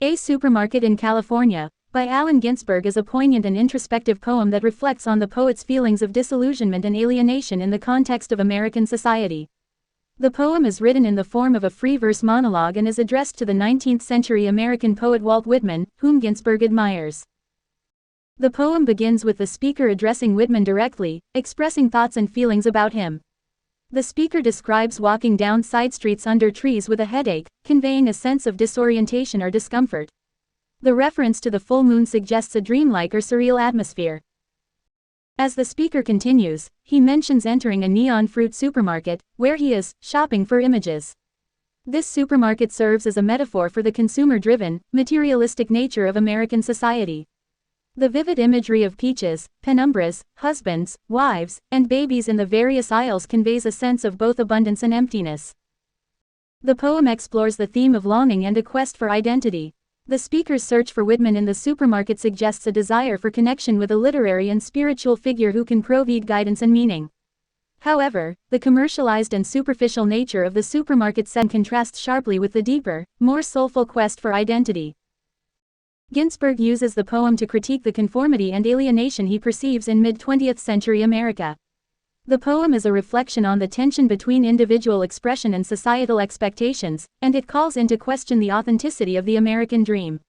A Supermarket in California, by Allen Ginsberg, is a poignant and introspective poem that reflects on the poet's feelings of disillusionment and alienation in the context of American society. The poem is written in the form of a free verse monologue and is addressed to the 19th-century American poet Walt Whitman, whom Ginsberg admires. The poem begins with the speaker addressing Whitman directly, expressing thoughts and feelings about him. The speaker describes walking down side streets under trees with a headache, conveying a sense of disorientation or discomfort. The reference to the full moon suggests a dreamlike or surreal atmosphere. As the speaker continues, he mentions entering a neon fruit supermarket, where he is shopping for images. This supermarket serves as a metaphor for the consumer-driven, materialistic nature of American society. The vivid imagery of peaches, penumbras, husbands, wives, and babies in the various aisles conveys a sense of both abundance and emptiness. The poem explores the theme of longing and a quest for identity. The speaker's search for Whitman in the supermarket suggests a desire for connection with a literary and spiritual figure who can provide guidance and meaning. However, the commercialized and superficial nature of the supermarket scene contrasts sharply with the deeper, more soulful quest for identity. Ginsberg uses the poem to critique the conformity and alienation he perceives in mid-20th century America. The poem is a reflection on the tension between individual expression and societal expectations, and it calls into question the authenticity of the American dream.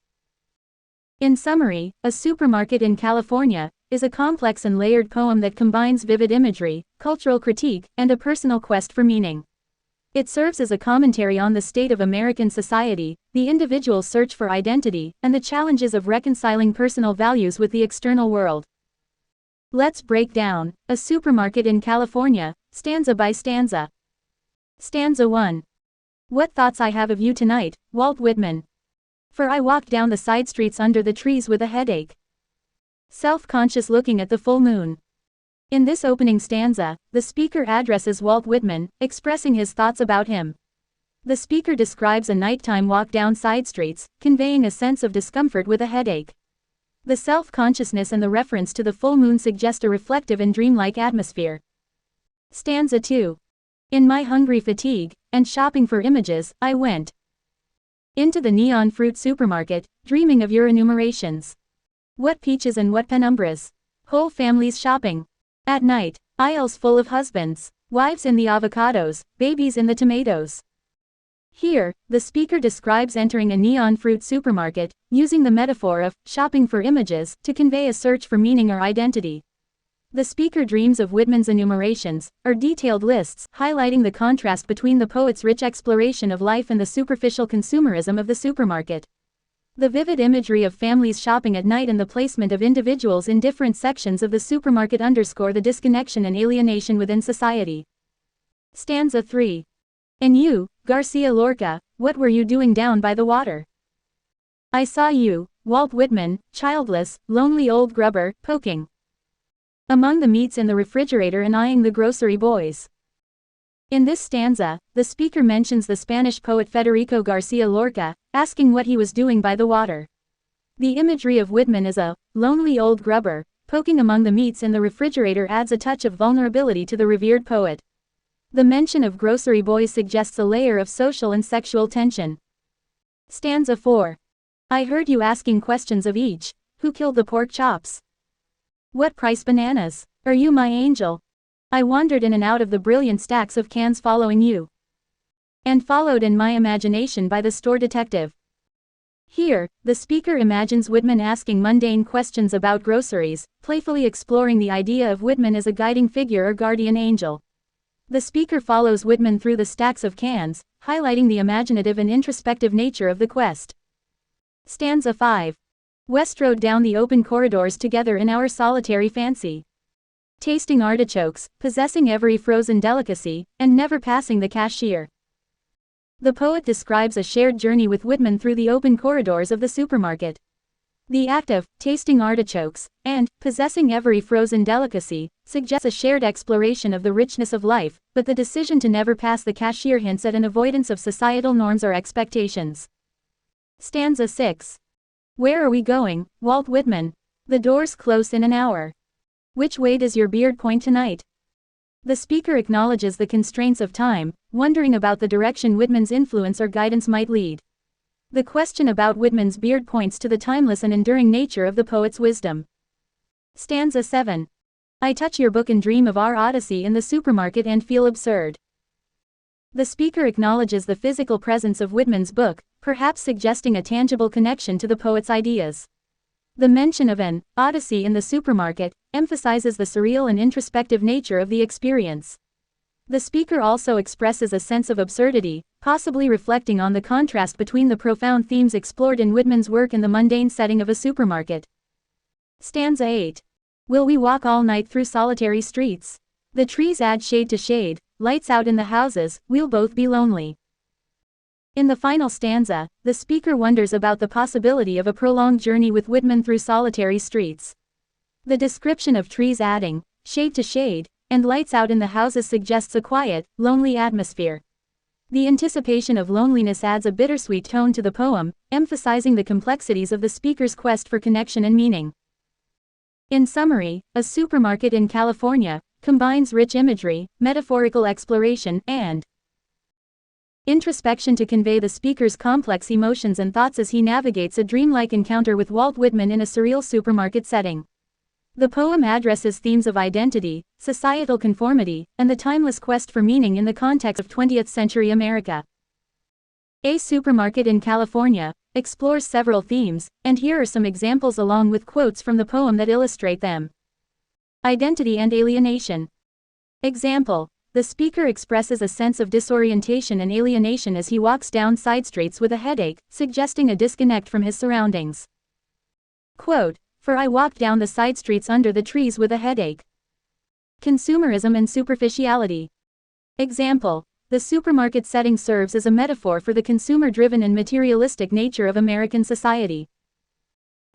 In summary, A Supermarket in California is a complex and layered poem that combines vivid imagery, cultural critique, and a personal quest for meaning. It serves as a commentary on the state of American society, the individual's search for identity, and the challenges of reconciling personal values with the external world. Let's break down A Supermarket in California, stanza by stanza. Stanza 1. What thoughts I have of you tonight, Walt Whitman. For I walk down the side streets under the trees with a headache. Self-conscious looking at the full moon. In this opening stanza, the speaker addresses Walt Whitman, expressing his thoughts about him. The speaker describes a nighttime walk down side streets, conveying a sense of discomfort with a headache. The self-consciousness and the reference to the full moon suggest a reflective and dreamlike atmosphere. Stanza 2. In my hungry fatigue, and shopping for images, I went into the neon fruit supermarket, dreaming of your enumerations. What peaches and what penumbras. Whole families shopping. At night, aisles full of husbands, wives in the avocados, babies in the tomatoes. Here, the speaker describes entering a neon fruit supermarket, using the metaphor of shopping for images to convey a search for meaning or identity. The speaker dreams of Whitman's enumerations, or detailed lists, highlighting the contrast between the poet's rich exploration of life and the superficial consumerism of the supermarket. The vivid imagery of families shopping at night and the placement of individuals in different sections of the supermarket underscore the disconnection and alienation within society. Stanza 3. And you, Garcia Lorca, what were you doing down by the water? I saw you, Walt Whitman, childless, lonely old grubber, poking among the meats in the refrigerator and eyeing the grocery boys. In this stanza, the speaker mentions the Spanish poet Federico Garcia Lorca, asking what he was doing by the water. The imagery of Whitman as a lonely old grubber, poking among the meats in the refrigerator adds a touch of vulnerability to the revered poet. The mention of grocery boys suggests a layer of social and sexual tension. Stanza 4. I heard you asking questions of each. Who killed the pork chops? What price bananas? Are you my angel? I wandered in and out of the brilliant stacks of cans following you. And followed in my imagination by the store detective. Here, the speaker imagines Whitman asking mundane questions about groceries, playfully exploring the idea of Whitman as a guiding figure or guardian angel. The speaker follows Whitman through the stacks of cans, highlighting the imaginative and introspective nature of the quest. Stanza 5. West rode down the open corridors together in our solitary fancy. Tasting artichokes, possessing every frozen delicacy, and never passing the cashier. The poet describes a shared journey with Whitman through the open corridors of the supermarket. The act of tasting artichokes and possessing every frozen delicacy suggests a shared exploration of the richness of life, but the decision to never pass the cashier hints at an avoidance of societal norms or expectations. Stanza 6. Where are we going, Walt Whitman? The doors close in an hour. Which way does your beard point tonight? The speaker acknowledges the constraints of time, wondering about the direction Whitman's influence or guidance might lead. The question about Whitman's beard points to the timeless and enduring nature of the poet's wisdom. Stanza 7. I touch your book and dream of our odyssey in the supermarket and feel absurd. The speaker acknowledges the physical presence of Whitman's book, perhaps suggesting a tangible connection to the poet's ideas. The mention of an odyssey in the supermarket emphasizes the surreal and introspective nature of the experience. The speaker also expresses a sense of absurdity, possibly reflecting on the contrast between the profound themes explored in Whitman's work and the mundane setting of a supermarket. Stanza 8. Will we walk all night through solitary streets? The trees add shade to shade, lights out in the houses, we'll both be lonely. In the final stanza, the speaker wonders about the possibility of a prolonged journey with Whitman through solitary streets. The description of trees adding shade to shade and lights out in the houses suggests a quiet, lonely atmosphere. The anticipation of loneliness adds a bittersweet tone to the poem, emphasizing the complexities of the speaker's quest for connection and meaning. In summary, A Supermarket in California combines rich imagery, metaphorical exploration, and introspection to convey the speaker's complex emotions and thoughts as he navigates a dreamlike encounter with Walt Whitman in a surreal supermarket setting. The poem addresses themes of identity, societal conformity, and the timeless quest for meaning in the context of 20th century America. A Supermarket in California explores several themes, and here are some examples along with quotes from the poem that illustrate them. Identity and alienation. Example: the speaker expresses a sense of disorientation and alienation as he walks down side streets with a headache, suggesting a disconnect from his surroundings. Quote, "For I walk down the side streets under the trees with a headache." Consumerism and superficiality. Example: the supermarket setting serves as a metaphor for the consumer-driven and materialistic nature of American society.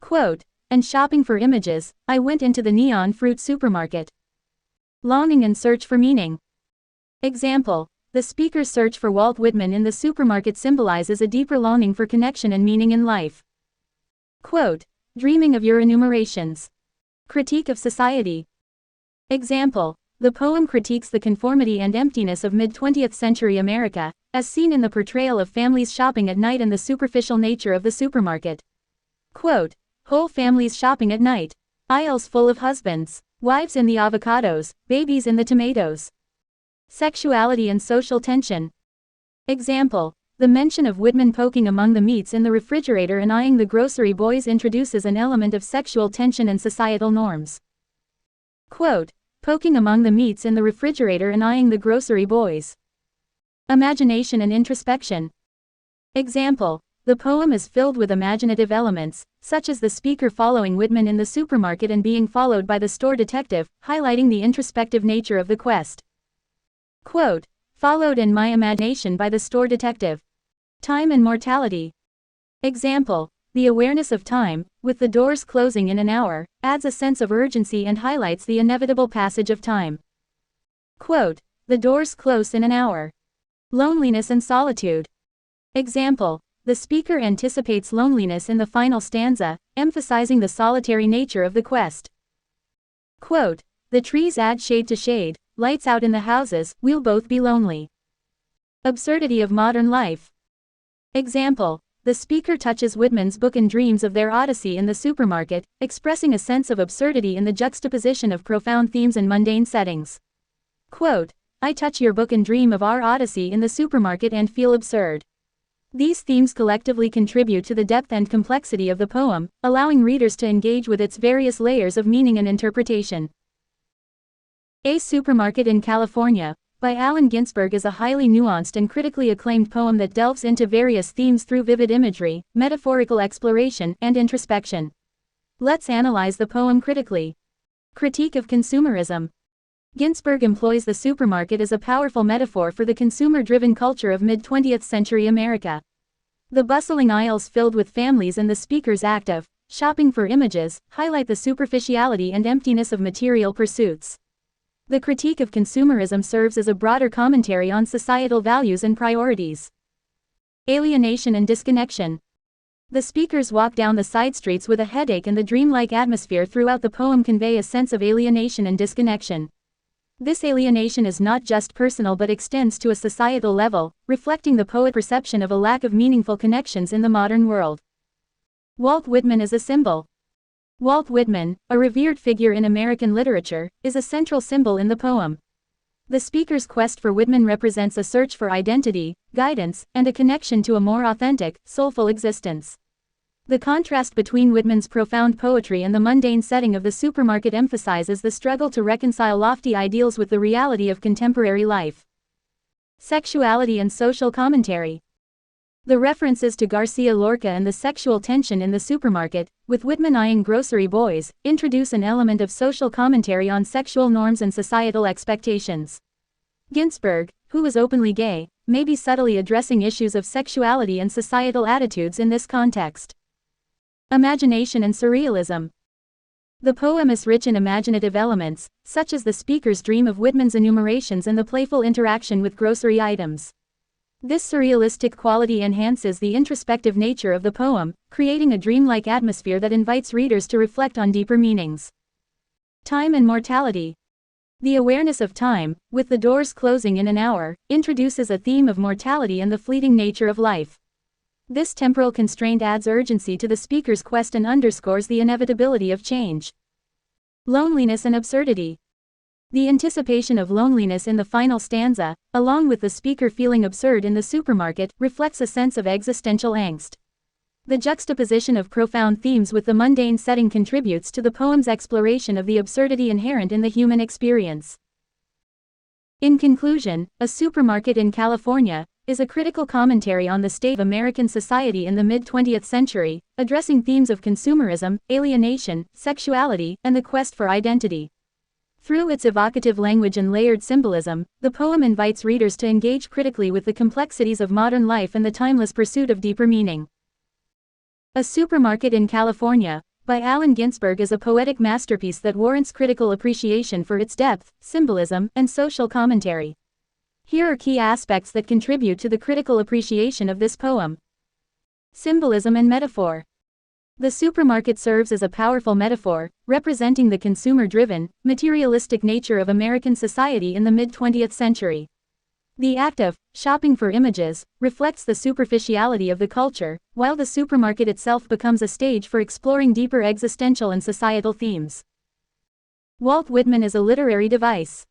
Quote, "And shopping for images, I went into the neon fruit supermarket. Longing and search for meaning." Example: the speaker's search for Walt Whitman in the supermarket symbolizes a deeper longing for connection and meaning in life. Quote, "Dreaming of your enumerations." Critique of society. Example: the poem critiques the conformity and emptiness of mid-20th century America, as seen in the portrayal of families shopping at night and the superficial nature of the supermarket. Quote, "Whole families shopping at night. Aisles full of husbands, wives in the avocados, babies in the tomatoes." Sexuality and social tension. Example: the mention of Whitman poking among the meats in the refrigerator and eyeing the grocery boys introduces an element of sexual tension and societal norms. Quote, "Poking among the meats in the refrigerator and eyeing the grocery boys." Imagination and introspection. Example: the poem is filled with imaginative elements, such as the speaker following Whitman in the supermarket and being followed by the store detective, highlighting the introspective nature of the quest. Quote, "Followed in my imagination by the store detective." Time and mortality. Example: the awareness of time, with the doors closing in an hour, adds a sense of urgency and highlights the inevitable passage of time. Quote, "The doors close in an hour." Loneliness and solitude. Example: the speaker anticipates loneliness in the final stanza, emphasizing the solitary nature of the quest. Quote, "The trees add shade to shade, lights out in the houses, we'll both be lonely." Absurdity of modern life. Example: the speaker touches Whitman's book and dreams of their odyssey in the supermarket, expressing a sense of absurdity in the juxtaposition of profound themes and mundane settings. Quote, "I touch your book and dream of our odyssey in the supermarket and feel absurd." These themes collectively contribute to the depth and complexity of the poem, allowing readers to engage with its various layers of meaning and interpretation. A Supermarket in California, by Allen Ginsberg, is a highly nuanced and critically acclaimed poem that delves into various themes through vivid imagery, metaphorical exploration, and introspection. Let's analyze the poem critically. Critique of consumerism. Ginsberg employs the supermarket as a powerful metaphor for the consumer-driven culture of mid-20th century America. The bustling aisles filled with families and the speaker's act of shopping for images highlight the superficiality and emptiness of material pursuits. The critique of consumerism serves as a broader commentary on societal values and priorities. Alienation and disconnection. The speakers walk down the side streets with a headache, and the dreamlike atmosphere throughout the poem convey a sense of alienation and disconnection. This alienation is not just personal but extends to a societal level, reflecting the poet's perception of a lack of meaningful connections in the modern world. Walt Whitman is a symbol. Walt Whitman, a revered figure in American literature, is a central symbol in the poem. The speaker's quest for Whitman represents a search for identity, guidance, and a connection to a more authentic, soulful existence. The contrast between Whitman's profound poetry and the mundane setting of the supermarket emphasizes the struggle to reconcile lofty ideals with the reality of contemporary life. Sexuality and social commentary. The references to Garcia Lorca and the sexual tension in the supermarket, with Whitman eyeing grocery boys, introduce an element of social commentary on sexual norms and societal expectations. Ginsberg, who was openly gay, may be subtly addressing issues of sexuality and societal attitudes in this context. Imagination and surrealism. The poem is rich in imaginative elements, such as the speaker's dream of Whitman's enumerations and the playful interaction with grocery items. This surrealistic quality enhances the introspective nature of the poem, creating a dreamlike atmosphere that invites readers to reflect on deeper meanings. Time and mortality. The awareness of time, with the doors closing in an hour, introduces a theme of mortality and the fleeting nature of life. This temporal constraint adds urgency to the speaker's quest and underscores the inevitability of change. Loneliness and absurdity. The anticipation of loneliness in the final stanza, along with the speaker feeling absurd in the supermarket, reflects a sense of existential angst. The juxtaposition of profound themes with the mundane setting contributes to the poem's exploration of the absurdity inherent in the human experience. In conclusion, A Supermarket in California is a critical commentary on the state of American society in the mid-20th century, addressing themes of consumerism, alienation, sexuality, and the quest for identity. Through its evocative language and layered symbolism, the poem invites readers to engage critically with the complexities of modern life and the timeless pursuit of deeper meaning. A Supermarket in California, by Allen Ginsberg, is a poetic masterpiece that warrants critical appreciation for its depth, symbolism, and social commentary. Here are key aspects that contribute to the critical appreciation of this poem. Symbolism and metaphor. The supermarket serves as a powerful metaphor, representing the consumer-driven, materialistic nature of American society in the mid-20th century. The act of shopping for images reflects the superficiality of the culture, while the supermarket itself becomes a stage for exploring deeper existential and societal themes. Walt Whitman is a literary device.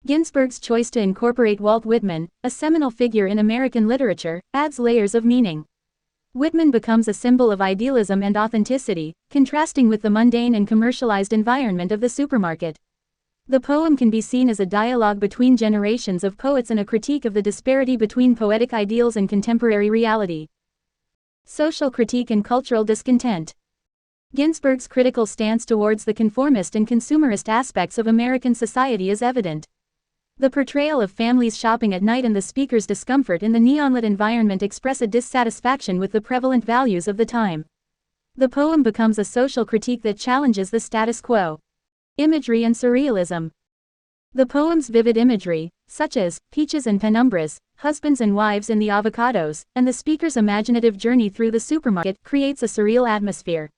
Ginsberg's choice to incorporate Walt Whitman, a seminal figure in American literature, adds layers of meaning. Whitman becomes a symbol of idealism and authenticity, contrasting with the mundane and commercialized environment of the supermarket. The poem can be seen as a dialogue between generations of poets and a critique of the disparity between poetic ideals and contemporary reality. Social critique and cultural discontent. Ginsberg's critical stance towards the conformist and consumerist aspects of American society is evident. The portrayal of families shopping at night and the speaker's discomfort in the neonlit environment express a dissatisfaction with the prevalent values of the time. The poem becomes a social critique that challenges the status quo. Imagery and surrealism. The poem's vivid imagery, such as peaches and penumbras, husbands and wives in the avocados, and the speaker's imaginative journey through the supermarket, creates a surreal atmosphere.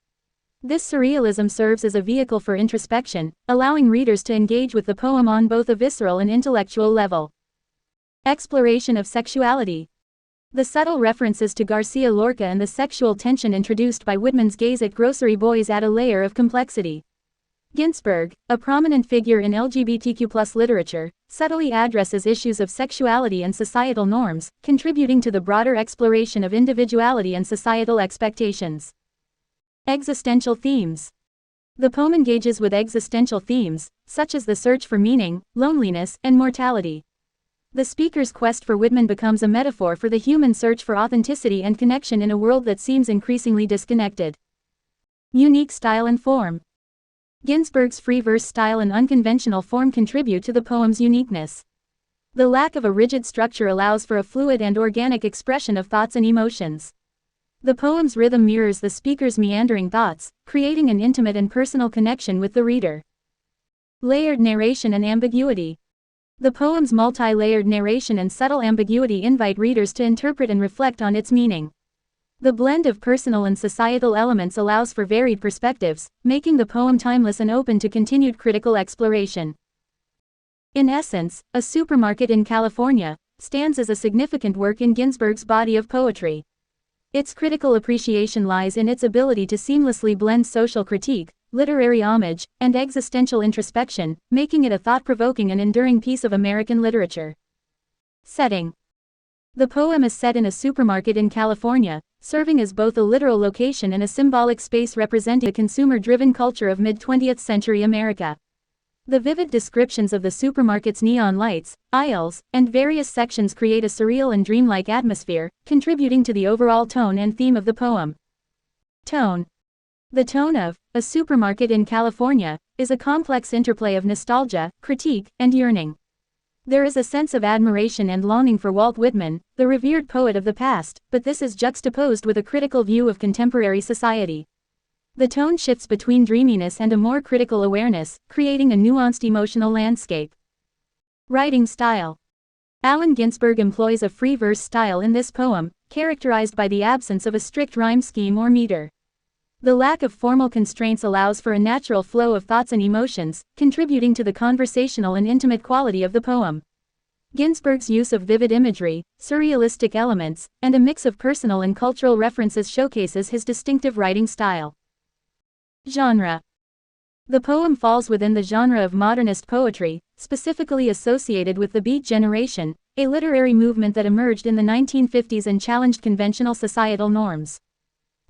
This surrealism serves as a vehicle for introspection, allowing readers to engage with the poem on both a visceral and intellectual level. Exploration of sexuality. The subtle references to Garcia Lorca and the sexual tension introduced by Whitman's gaze at grocery boys add a layer of complexity. Ginsberg, a prominent figure in LGBTQ+ literature, subtly addresses issues of sexuality and societal norms, contributing to the broader exploration of individuality and societal expectations. Existential themes. The poem engages with existential themes, such as the search for meaning, loneliness, and mortality. The speaker's quest for Whitman becomes a metaphor for the human search for authenticity and connection in a world that seems increasingly disconnected. Unique style and form. Ginsberg's free verse style and unconventional form contribute to the poem's uniqueness. The lack of a rigid structure allows for a fluid and organic expression of thoughts and emotions. The poem's rhythm mirrors the speaker's meandering thoughts, creating an intimate and personal connection with the reader. Layered narration and ambiguity. The poem's multi-layered narration and subtle ambiguity invite readers to interpret and reflect on its meaning. The blend of personal and societal elements allows for varied perspectives, making the poem timeless and open to continued critical exploration. In essence, A Supermarket in California stands as a significant work in Ginsberg's body of poetry. Its critical appreciation lies in its ability to seamlessly blend social critique, literary homage, and existential introspection, making it a thought-provoking and enduring piece of American literature. Setting. The poem is set in a supermarket in California, serving as both a literal location and a symbolic space representing the consumer-driven culture of mid-20th century America. The vivid descriptions of the supermarket's neon lights, aisles, and various sections create a surreal and dreamlike atmosphere, contributing to the overall tone and theme of the poem. Tone. The tone of A Supermarket in California is a complex interplay of nostalgia, critique, and yearning. There is a sense of admiration and longing for Walt Whitman, the revered poet of the past, but this is juxtaposed with a critical view of contemporary society. The tone shifts between dreaminess and a more critical awareness, creating a nuanced emotional landscape. Writing style. Allen Ginsberg employs a free verse style in this poem, characterized by the absence of a strict rhyme scheme or meter. The lack of formal constraints allows for a natural flow of thoughts and emotions, contributing to the conversational and intimate quality of the poem. Ginsberg's use of vivid imagery, surrealistic elements, and a mix of personal and cultural references showcases his distinctive writing style. Genre. The poem falls within the genre of modernist poetry, specifically associated with the Beat Generation, a literary movement that emerged in the 1950s and challenged conventional societal norms.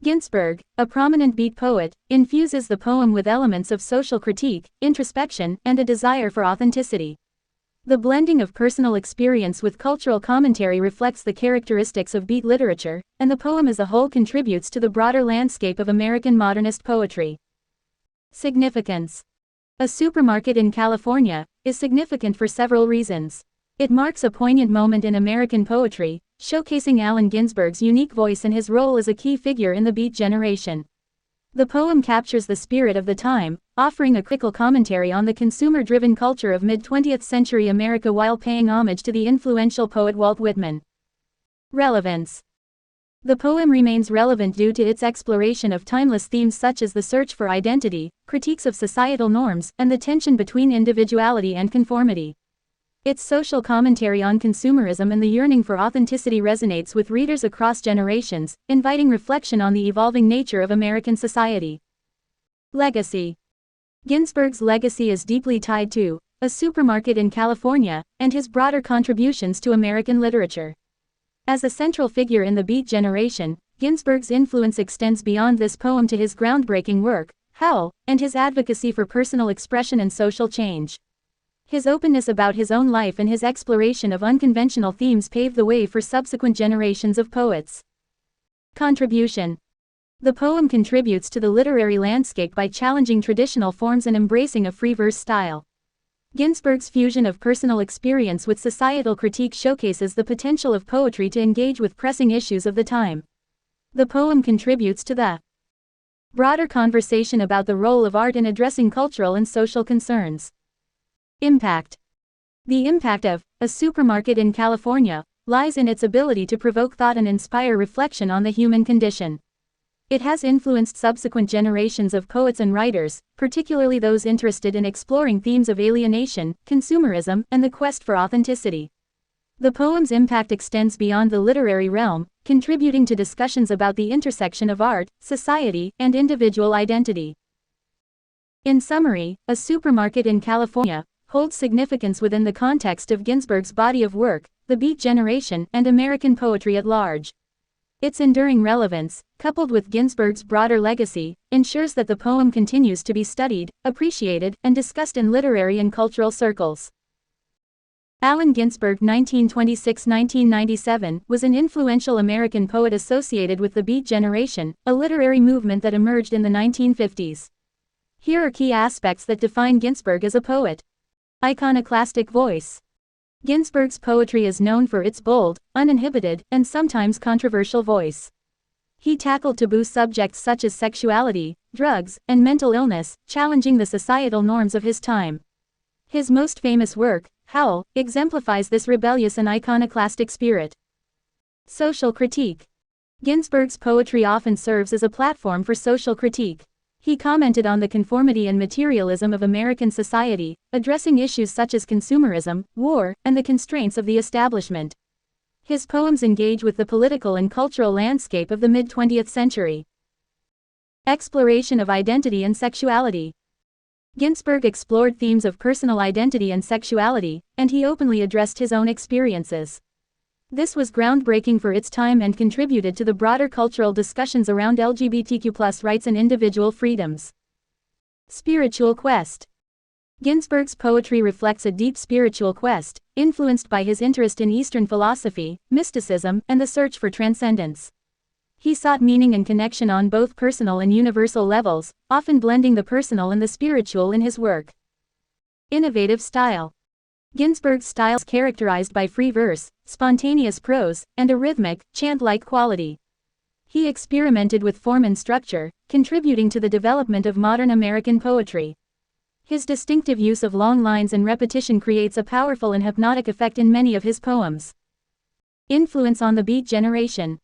Ginsberg, a prominent beat poet, infuses the poem with elements of social critique, introspection, and a desire for authenticity. The blending of personal experience with cultural commentary reflects the characteristics of beat literature, and the poem as a whole contributes to the broader landscape of American modernist poetry. Significance. A Supermarket in California is significant for several reasons. It marks a poignant moment in American poetry, showcasing Allen Ginsberg's unique voice and his role as a key figure in the Beat Generation. The poem captures the spirit of the time, offering a critical commentary on the consumer-driven culture of mid-20th century America while paying homage to the influential poet Walt Whitman. Relevance. The poem remains relevant due to its exploration of timeless themes such as the search for identity, critiques of societal norms, and the tension between individuality and conformity. Its social commentary on consumerism and the yearning for authenticity resonates with readers across generations, inviting reflection on the evolving nature of American society. Legacy. Ginsberg's legacy is deeply tied to A Supermarket in California and his broader contributions to American literature. As a central figure in the Beat Generation, Ginsberg's influence extends beyond this poem to his groundbreaking work, Howl, and his advocacy for personal expression and social change. His openness about his own life and his exploration of unconventional themes paved the way for subsequent generations of poets. Contribution. The poem contributes to the literary landscape by challenging traditional forms and embracing a free verse style. Ginsberg's fusion of personal experience with societal critique showcases the potential of poetry to engage with pressing issues of the time. The poem contributes to the broader conversation about the role of art in addressing cultural and social concerns. Impact. The impact of A Supermarket in California lies in its ability to provoke thought and inspire reflection on the human condition. It has influenced subsequent generations of poets and writers, particularly those interested in exploring themes of alienation, consumerism, and the quest for authenticity. The poem's impact extends beyond the literary realm, contributing to discussions about the intersection of art, society, and individual identity. In summary, A Supermarket in California holds significance within the context of Ginsberg's body of work, the Beat Generation, and American poetry at large. Its enduring relevance, coupled with Ginsberg's broader legacy, ensures that the poem continues to be studied, appreciated, and discussed in literary and cultural circles. Allen Ginsberg (1926–1997) was an influential American poet associated with the Beat Generation, a literary movement that emerged in the 1950s. Here are key aspects that define Ginsberg as a poet. Iconoclastic voice. Ginsberg's poetry is known for its bold, uninhibited, and sometimes controversial voice. He tackled taboo subjects such as sexuality, drugs, and mental illness, challenging the societal norms of his time. His most famous work, Howl, exemplifies this rebellious and iconoclastic spirit. Social critique. Ginsberg's poetry often serves as a platform for social critique. He commented on the conformity and materialism of American society, addressing issues such as consumerism, war, and the constraints of the establishment. His poems engage with the political and cultural landscape of the mid-20th century. Exploration of identity and sexuality. Ginsberg explored themes of personal identity and sexuality, and he openly addressed his own experiences. This was groundbreaking for its time and contributed to the broader cultural discussions around LGBTQ+ rights and individual freedoms. Spiritual quest. Ginsberg's poetry reflects a deep spiritual quest, influenced by his interest in Eastern philosophy, mysticism, and the search for transcendence. He sought meaning and connection on both personal and universal levels, often blending the personal and the spiritual in his work. Innovative style. Ginsberg's style is characterized by free verse, spontaneous prose, and a rhythmic, chant-like quality. He experimented with form and structure, contributing to the development of modern American poetry. His distinctive use of long lines and repetition creates a powerful and hypnotic effect in many of his poems. Influence on the Beat generation.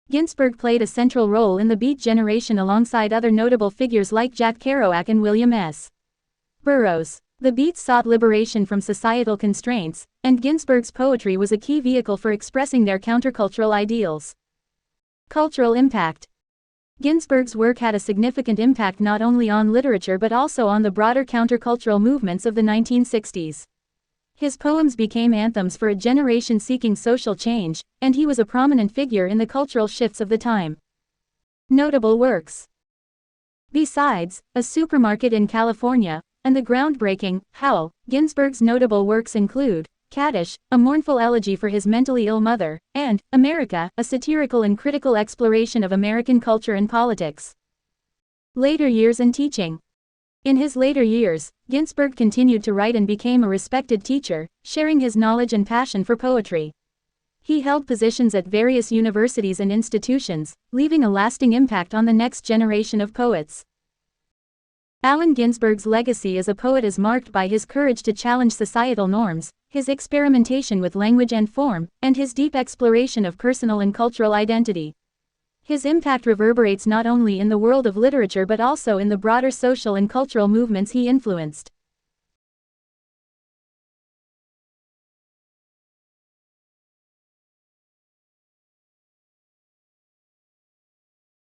Ginsberg played a central role in the Beat generation alongside other notable figures like Jack Kerouac and William S. Burroughs. The Beats sought liberation from societal constraints, and Ginsberg's poetry was a key vehicle for expressing their countercultural ideals. Cultural impact. Ginsberg's work had a significant impact not only on literature but also on the broader countercultural movements of the 1960s. His poems became anthems for a generation seeking social change, and he was a prominent figure in the cultural shifts of the time. Notable works. Besides, A Supermarket in California, and the groundbreaking Howl, Ginsberg's notable works include Kaddish, a mournful elegy for his mentally ill mother, and America, a satirical and critical exploration of American culture and politics. Later years and teaching. In his later years, Ginsberg continued to write and became a respected teacher, sharing his knowledge and passion for poetry. He held positions at various universities and institutions, leaving a lasting impact on the next generation of poets. Allen Ginsberg's legacy as a poet is marked by his courage to challenge societal norms, his experimentation with language and form, and his deep exploration of personal and cultural identity. His impact reverberates not only in the world of literature but also in the broader social and cultural movements he influenced.